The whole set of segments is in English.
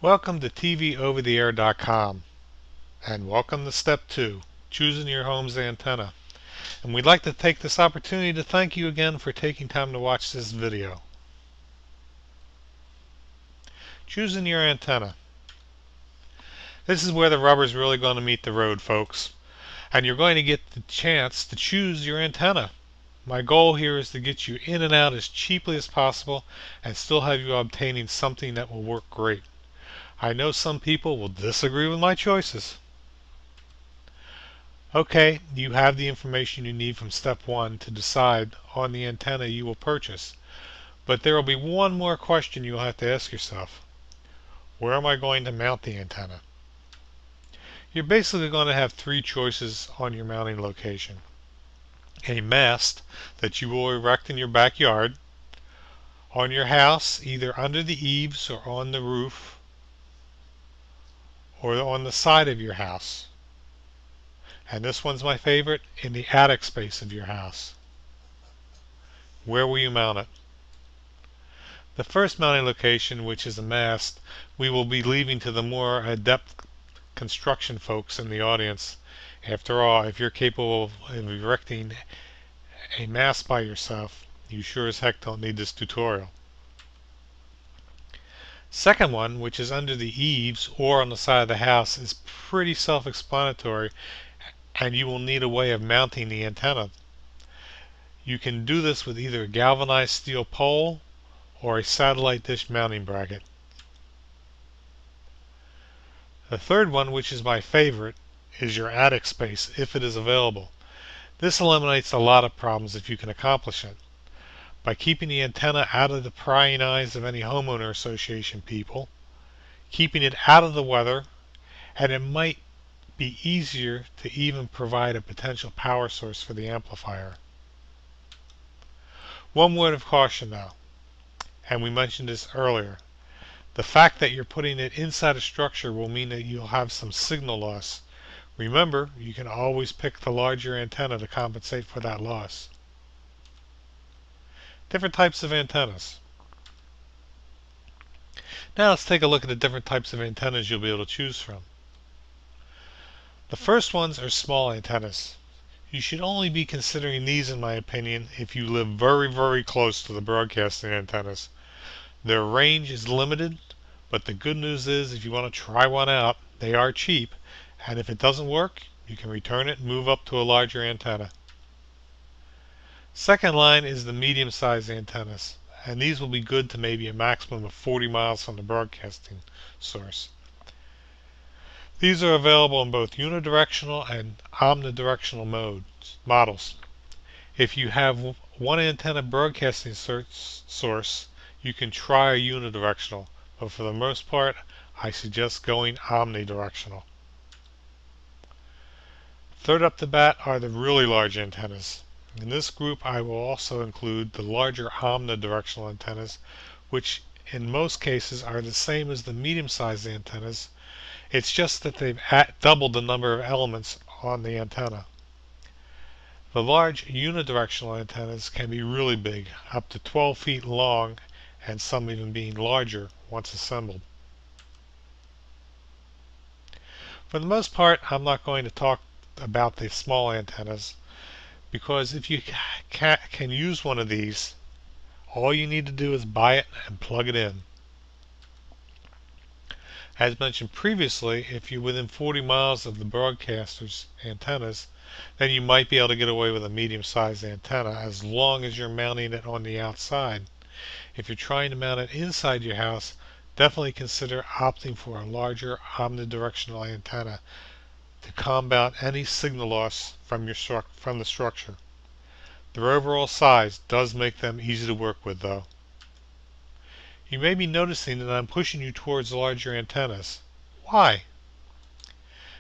Welcome to TVOverTheAir.com and welcome to Step 2, choosing your home's antenna. And we'd like to take this opportunity to thank you again for taking time to watch this video. Choosing your antenna. This is where the rubber's really going to meet the road, folks. And you're going to get the chance to choose your antenna. My goal here is to get you in and out as cheaply as possible and still have you obtaining something that will work great. I know some people will disagree with my choices. Okay, you have the information you need from step 1 to decide on the antenna you will purchase. But there will be one more question you'll have to ask yourself. Where am I going to mount the antenna? You're basically going to have 3 choices on your mounting location. A mast that you will erect in your backyard, on your house, either under the eaves or on the roof, or on the side of your house. And this one's my favorite, in the attic space of your house. Where will you mount it? The first mounting location, which is a mast, we will be leaving to the more adept construction folks in the audience. After all, if you're capable of erecting a mast by yourself, you sure as heck don't need this tutorial. Second one, which is under the eaves or on the side of the house, is pretty self-explanatory, and you will need a way of mounting the antenna. You can do this with either a galvanized steel pole or a satellite dish mounting bracket. The third one, which is my favorite, is your attic space, if it is available. This eliminates a lot of problems if you can accomplish it. By keeping the antenna out of the prying eyes of any homeowner association people, keeping it out of the weather, and it might be easier to even provide a potential power source for the amplifier. One word of caution though, and we mentioned this earlier. The fact that you're putting it inside a structure will mean that you'll have some signal loss. Remember, you can always pick the larger antenna to compensate for that loss. Different types of antennas. Now let's take a look at the different types of antennas you'll be able to choose from. The first ones are small antennas. You should only be considering these, in my opinion, if you live very close to the broadcasting antennas. Their range is limited, but the good news is if you want to try one out, they are cheap, and if it doesn't work, you can return it and move up to a larger antenna. Second line is the medium-sized antennas, and these will be good to maybe a maximum of 40 miles from the broadcasting source. These are available in both unidirectional and omnidirectional models. If you have one antenna broadcasting source, you can try a unidirectional, but for the most part, I suggest going omnidirectional. Third up the bat are the really large antennas. In this group I will also include the larger omnidirectional antennas, which in most cases are the same as the medium-sized antennas. It's just that they've doubled the number of elements on the antenna. The large unidirectional antennas can be really big, up to 12 feet long, and some even being larger once assembled. For the most part, I'm not going to talk about the small antennas, because if you can use one of these, all you need to do is buy it and plug it in. As mentioned previously, if you're within 40 miles of the broadcaster's antennas, then you might be able to get away with a medium-sized antenna as long as you're mounting it on the outside. If you're trying to mount it inside your house, definitely consider opting for a larger omnidirectional antenna to combat any signal loss from the structure. Their overall size does make them easy to work with though. You may be noticing that I'm pushing you towards larger antennas. Why?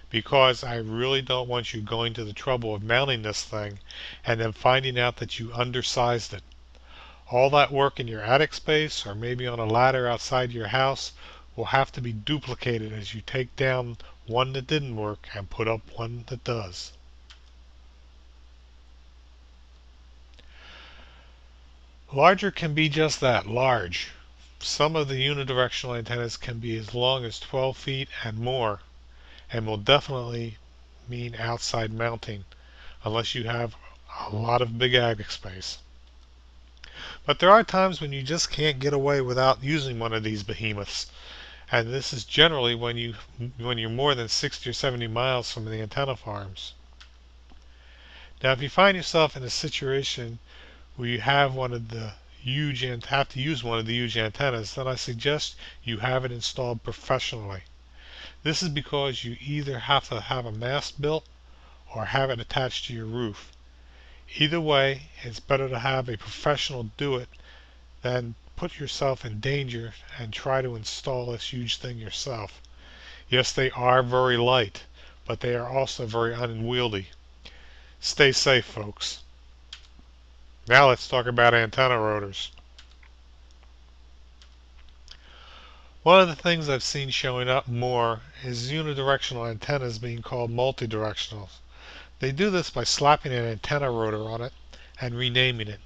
Because I really don't want you going to the trouble of mounting this thing and then finding out that you undersized it. All that work in your attic space or maybe on a ladder outside your house will have to be duplicated as you take down one that didn't work and put up one that does. Larger can be just that, large. Some of the unidirectional antennas can be as long as 12 feet and more, and will definitely mean outside mounting unless you have a lot of big attic space. But there are times when you just can't get away without using one of these behemoths, and this is generally when you're more than 60 or 70 miles from the antenna farms. Now, if you find yourself in a situation where you have have to use one of the huge antennas, then I suggest you have it installed professionally. This is because you either have to have a mast built or have it attached to your roof. Either way, it's better to have a professional do it than put yourself in danger and try to install this huge thing yourself. Yes, they are very light, but they are also very unwieldy. Stay safe, folks. Now let's talk about antenna rotors. One of the things I've seen showing up more is unidirectional antennas being called multidirectional. They do this by slapping an antenna rotor on it and renaming it.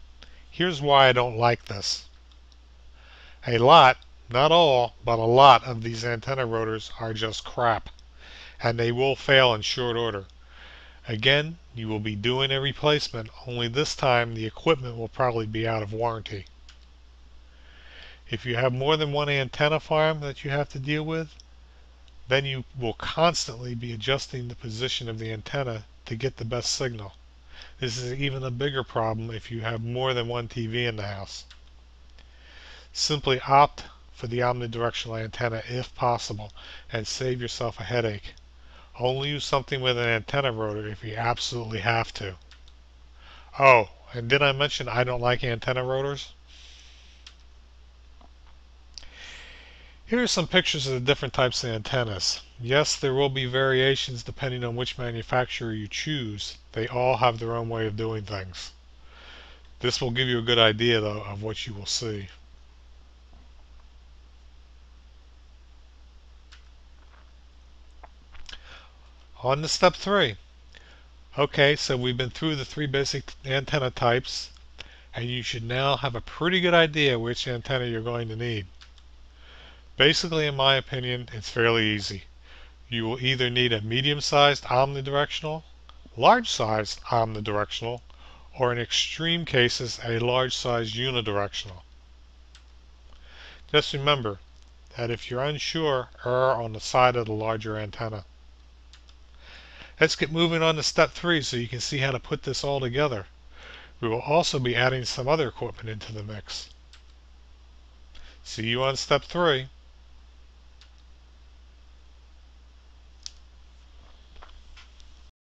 Here's why I don't like this. A lot, not all, but a lot of these antenna rotors are just crap, and they will fail in short order. Again, you will be doing a replacement, only this time the equipment will probably be out of warranty. If you have more than one antenna farm that you have to deal with, then you will constantly be adjusting the position of the antenna to get the best signal. This is even a bigger problem if you have more than one TV in the house. Simply opt for the omnidirectional antenna if possible and save yourself a headache. Only use something with an antenna rotor if you absolutely have to. Oh, and did I mention I don't like antenna rotors? Here are some pictures of the different types of antennas. Yes, there will be variations depending on which manufacturer you choose. They all have their own way of doing things. This will give you a good idea, though, of what you will see. On to step 3. Okay, so we've been through the 3 basic antenna types, and you should now have a pretty good idea which antenna you're going to need. Basically, in my opinion, it's fairly easy. You will either need a medium-sized omnidirectional, large-sized omnidirectional, or in extreme cases, a large-sized unidirectional. Just remember that if you're unsure, err on the side of the larger antenna. Let's get moving on to step 3 so you can see how to put this all together. We will also be adding some other equipment into the mix. See you on step 3.